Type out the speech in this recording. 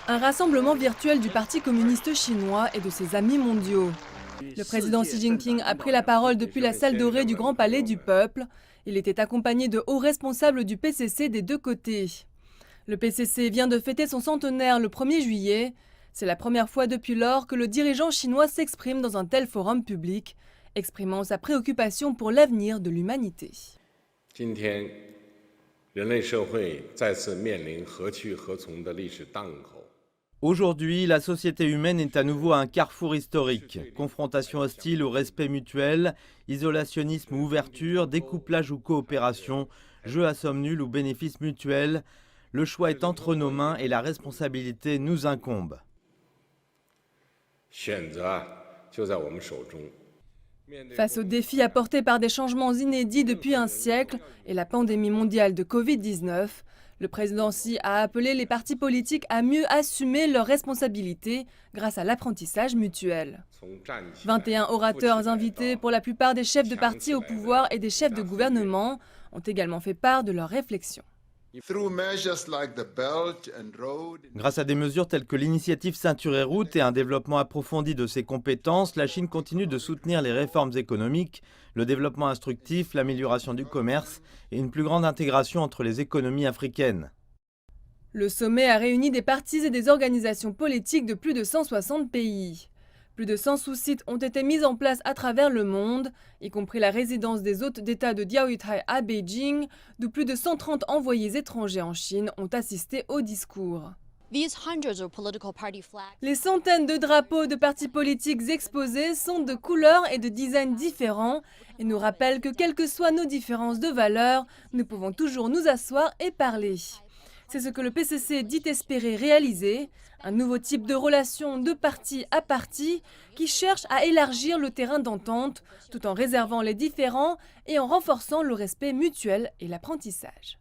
Un rassemblement virtuel du Parti communiste chinois et de ses amis mondiaux. Le président Xi Jinping a pris la parole depuis la salle dorée du Grand Palais du Peuple. Il était accompagné de hauts responsables du PCC des deux côtés. Le PCC vient de fêter son centenaire le 1er juillet. C'est la première fois depuis lors que le dirigeant chinois s'exprime dans un tel forum public, exprimant sa préoccupation pour l'avenir de l'humanité. Aujourd'hui, la société humaine est à nouveau à un carrefour historique. Confrontation hostile au respect mutuel, isolationnisme ou ouverture, découplage ou coopération, jeu à somme nulle ou bénéfice mutuel. Le choix est entre nos mains et la responsabilité nous incombe. Face aux défis apportés par des changements inédits depuis un siècle et la pandémie mondiale de Covid-19, le président Xi a appelé les partis politiques à mieux assumer leurs responsabilités grâce à l'apprentissage mutuel. 21 orateurs invités, pour la plupart des chefs de parti au pouvoir et des chefs de gouvernement, ont également fait part de leurs réflexions. Grâce à des mesures telles que l'initiative Ceinture et Route et un développement approfondi de ses compétences, la Chine continue de soutenir les réformes économiques, le développement instructif, l'amélioration du commerce et une plus grande intégration entre les économies africaines. Le sommet a réuni des partis et des organisations politiques de plus de 160 pays. Plus de 100 sous-sites ont été mis en place à travers le monde, y compris la résidence des hôtes d'État de Diaoyutai à Beijing, d'où plus de 130 envoyés étrangers en Chine ont assisté au discours. Les centaines de drapeaux de partis politiques exposés sont de couleurs et de designs différents et nous rappellent que quelles que soient nos différences de valeurs, nous pouvons toujours nous asseoir et parler. C'est ce que le PCC dit espérer réaliser, un nouveau type de relation de parti à parti qui cherche à élargir le terrain d'entente tout en réservant les différends et en renforçant le respect mutuel et l'apprentissage.